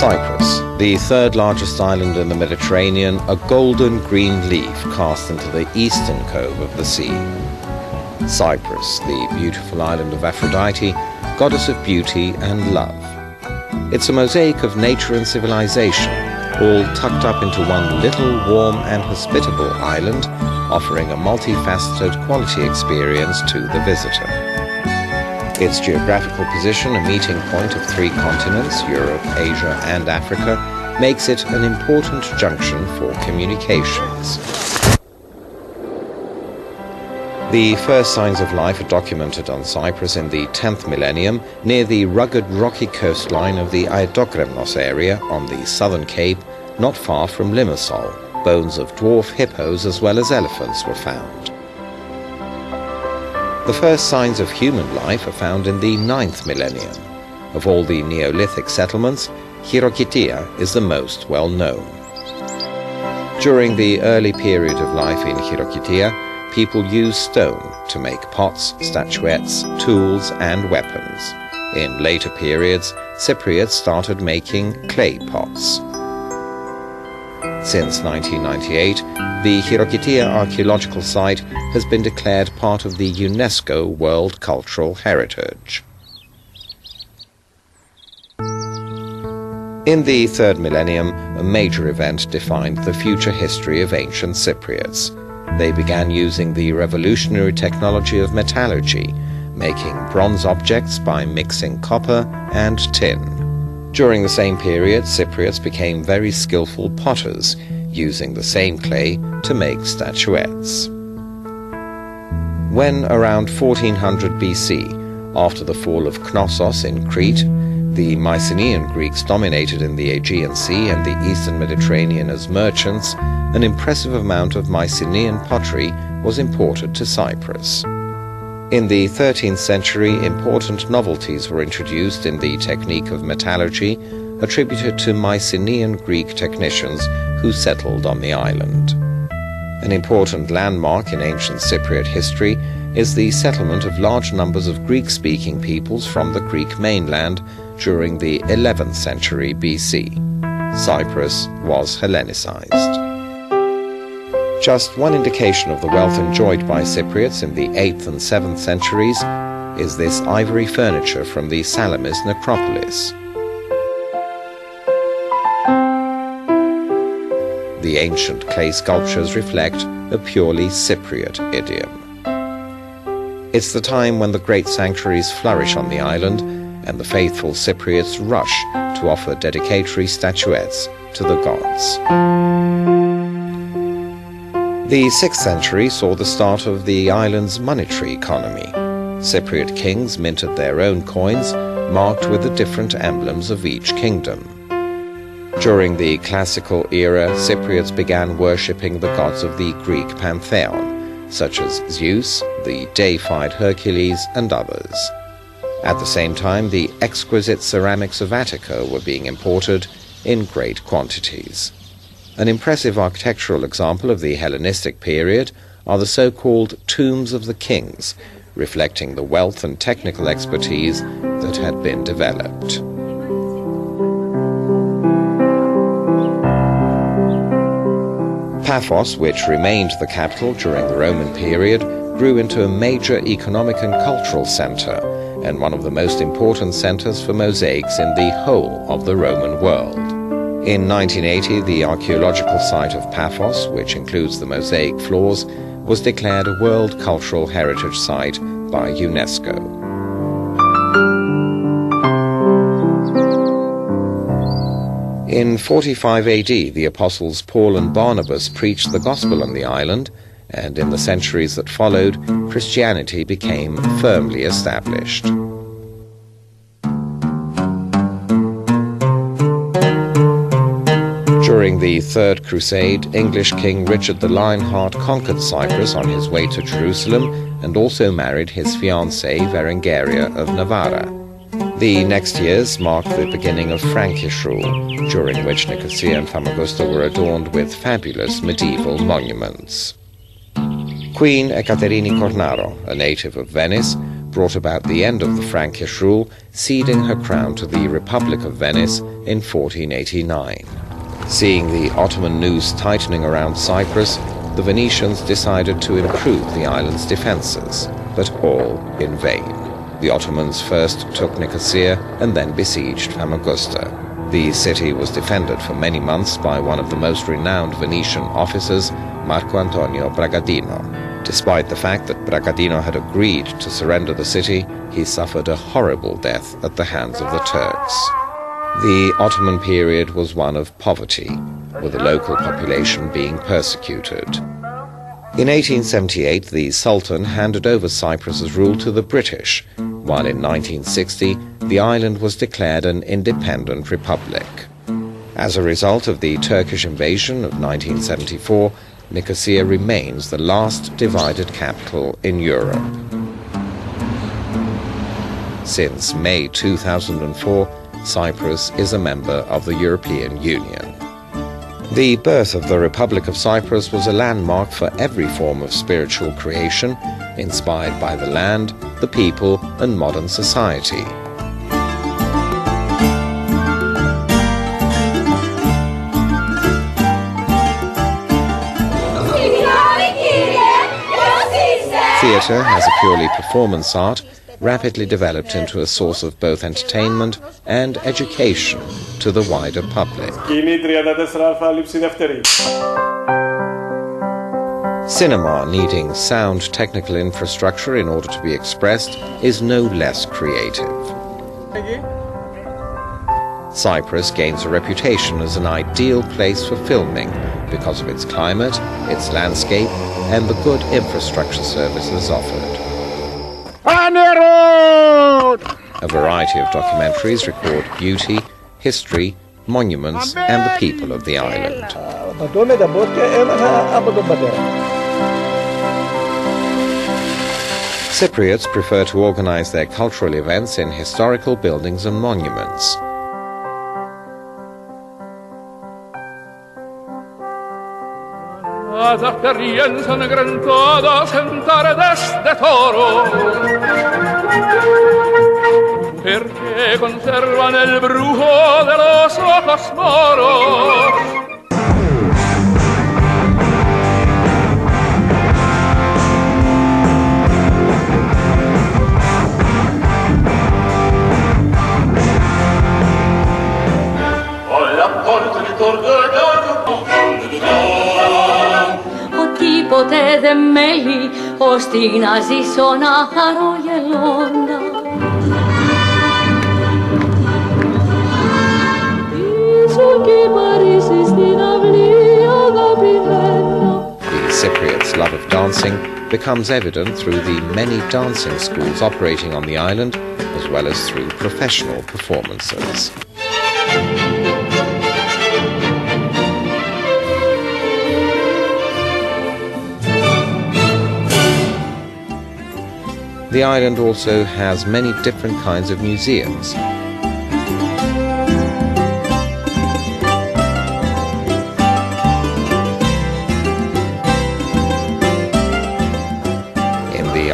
Cyprus, the third largest island in the Mediterranean, a golden green leaf cast into the eastern cove of the sea. Cyprus, the beautiful island of Aphrodite, goddess of beauty and love. It's a mosaic of nature and civilization, all tucked up into one little, warm and hospitable island, offering a multifaceted quality experience to the visitor. Its geographical position, a meeting point of three continents, Europe, Asia and Africa, makes it an important junction for communications. The first signs of life are documented on Cyprus in the 10th millennium near the rugged rocky coastline of the Aedokremnos area on the southern cape, not far from Limassol. Bones of dwarf hippos as well as elephants were found. The first signs of human life are found in the 9th millennium. Of all the Neolithic settlements, Chirokitia is the most well known. During the early period of life in Chirokitia, people used stone to make pots, statuettes, tools and weapons. In later periods, Cypriots started making clay pots. Since 1998, the Chirokitia archaeological site has been declared part of the UNESCO World Cultural Heritage. In the 3rd millennium, a major event defined the future history of ancient Cypriots. They began using the revolutionary technology of metallurgy, making bronze objects by mixing copper and tin. During the same period, Cypriots became very skillful potters, using the same clay to make statuettes. When around 1400 BC, after the fall of Knossos in Crete, the Mycenaean Greeks dominated in the Aegean Sea and the eastern Mediterranean as merchants, an impressive amount of Mycenaean pottery was imported to Cyprus. In the 13th century, important novelties were introduced in the technique of metallurgy, attributed to Mycenaean Greek technicians who settled on the island. An important landmark in ancient Cypriot history is the settlement of large numbers of Greek-speaking peoples from the Greek mainland during the 11th century BC. Cyprus was Hellenicized. Just one indication of the wealth enjoyed by Cypriots in the 8th and 7th centuries is this ivory furniture from the Salamis necropolis. The ancient clay sculptures reflect a purely Cypriot idiom. It's the time when the great sanctuaries flourish on the island and the faithful Cypriots rush to offer dedicatory statuettes to the gods. The 6th century saw the start of the island's monetary economy. Cypriot kings minted their own coins, marked with the different emblems of each kingdom. During the classical era, Cypriots began worshipping the gods of the Greek pantheon, such as Zeus, the deified Hercules, and others. At the same time, the exquisite ceramics of Attica were being imported in great quantities. An impressive architectural example of the Hellenistic period are the so-called tombs of the kings, reflecting the wealth and technical expertise that had been developed. Paphos, which remained the capital during the Roman period, grew into a major economic and cultural center, and one of the most important centers for mosaics in the whole of the Roman world. In 1980, the archaeological site of Paphos, which includes the mosaic floors, was declared a World Cultural Heritage Site by UNESCO. In 45 AD, the apostles Paul and Barnabas preached the gospel on the island, and in the centuries that followed, Christianity became firmly established. During the Third Crusade, English King Richard the Lionheart conquered Cyprus on his way to Jerusalem and also married his fiancée Berengaria of Navarra. The next years marked the beginning of Frankish rule, during which Nicosia and Famagusta were adorned with fabulous medieval monuments. Queen Ekaterini Cornaro, a native of Venice, brought about the end of the Frankish rule, ceding her crown to the Republic of Venice in 1489. Seeing the Ottoman noose tightening around Cyprus, the Venetians decided to improve the island's defences, but all in vain. The Ottomans first took Nicosia and then besieged Famagusta. The city was defended for many months by one of the most renowned Venetian officers, Marco Antonio Bragadino. Despite the fact that Bragadino had agreed to surrender the city, he suffered a horrible death at the hands of the Turks. The Ottoman period was one of poverty, with the local population being persecuted. In 1878, the Sultan handed over Cyprus's rule to the British, while in 1960 the island was declared an independent republic. As a result of the Turkish invasion of 1974, Nicosia remains the last divided capital in Europe. Since May 2004, Cyprus is a member of the European Union. The birth of the Republic of Cyprus was a landmark for every form of spiritual creation, inspired by the land, the people, and modern society. Theatre, as a purely performance art, rapidly developed into a source of both entertainment and education to the wider public. Cinema, needing sound technical infrastructure in order to be expressed, is no less creative. Cyprus gains a reputation as an ideal place for filming because of its climate, its landscape, and the good infrastructure services offered. A variety of documentaries record beauty, history, monuments, and the people of the island. Cypriots prefer to organize their cultural events in historical buildings and monuments. Perché conservan el brujo de los ojos moros. Ότι ποτέ δεν μέλει, ώστε να ζήσω να χαρώ γελώντα. The Cypriots' love of dancing becomes evident through the many dancing schools operating on the island, as well as through professional performances. The island also has many different kinds of museums.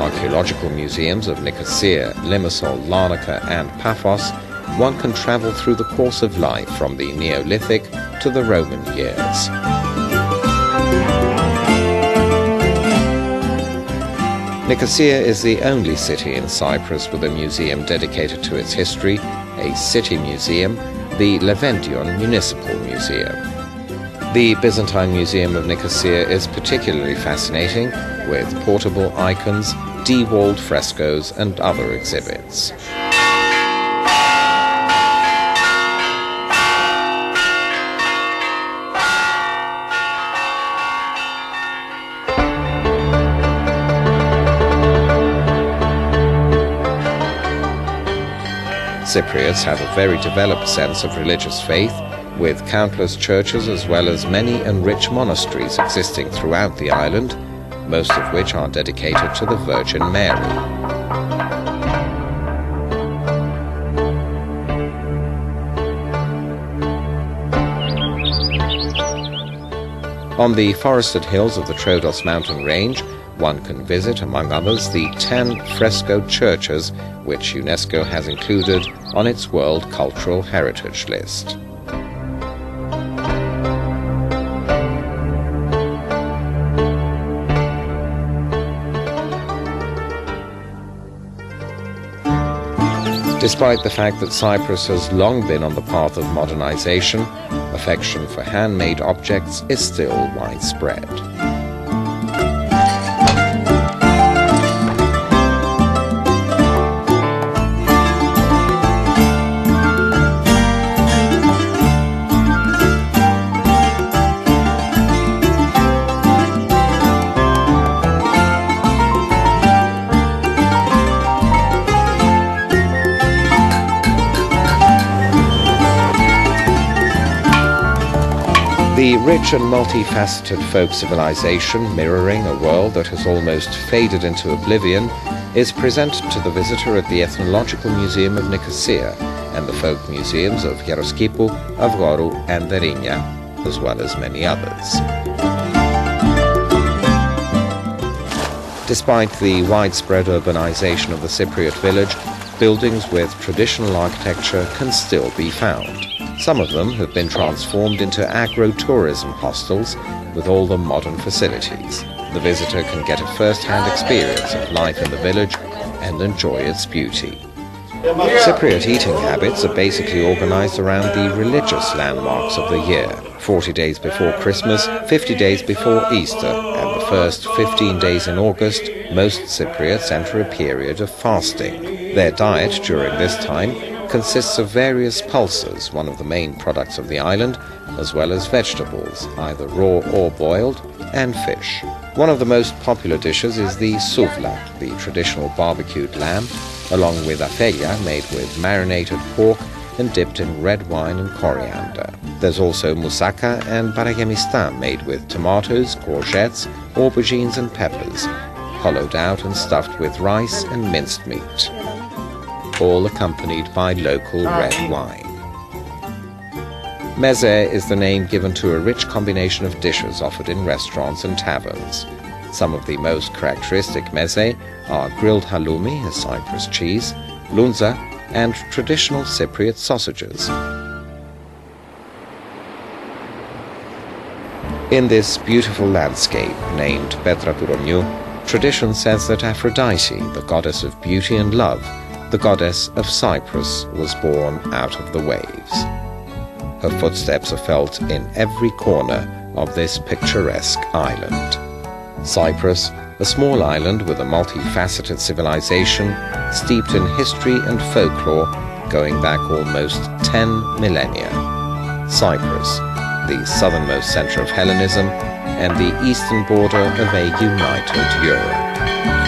Archaeological museums of Nicosia, Limassol, Larnaca and Paphos, one can travel through the course of life from the Neolithic to the Roman years. Nicosia is the only city in Cyprus with a museum dedicated to its history, a city museum, the Levention Municipal Museum. The Byzantine Museum of Nicosia is particularly fascinating, with portable icons, de-walled frescoes and other exhibits. Cypriots have a very developed sense of religious faith, with countless churches as well as many and rich monasteries existing throughout the island, most of which are dedicated to the Virgin Mary. On the forested hills of the Troodos mountain range, One can visit, among others, the 10 frescoed churches which UNESCO has included on its World Cultural Heritage List. Despite the fact that Cyprus has long been on the path of modernization, affection for handmade objects is still widespread. The rich and multifaceted folk civilization, mirroring a world that has almost faded into oblivion, is presented to the visitor at the Ethnological Museum of Nicosia and the folk museums of Hieroskipou, Avgorou and Derinia, as well as many others. Despite the widespread urbanization of the Cypriot village, buildings with traditional architecture can still be found. Some of them have been transformed into agro-tourism hostels with all the modern facilities. The visitor can get a first-hand experience of life in the village and enjoy its beauty. Cypriot eating habits are basically organized around the religious landmarks of the year. 40 days before Christmas, 50 days before Easter, and the first 15 days in August, most Cypriots enter a period of fasting. Their diet during this time consists of various pulses, one of the main products of the island, as well as vegetables, either raw or boiled, and fish. One of the most popular dishes is the souvla, the traditional barbecued lamb, along with afelia made with marinated pork and dipped in red wine and coriander. There's also moussaka and baragemistan made with tomatoes, courgettes, aubergines and peppers, hollowed out and stuffed with rice and minced meat, all accompanied by local red wine. Meze is the name given to a rich combination of dishes offered in restaurants and taverns. Some of the most characteristic meze are grilled halloumi, a Cyprus cheese, lunza, and traditional Cypriot sausages. In this beautiful landscape, named Petra Touroniou, tradition says that Aphrodite, the goddess of beauty and love, the goddess of Cyprus, was born out of the waves. Her footsteps are felt in every corner of this picturesque island. Cyprus, a small island with a multifaceted civilization, steeped in history and folklore going back almost 10 millennia. Cyprus, the southernmost center of Hellenism and the eastern border of a united Europe.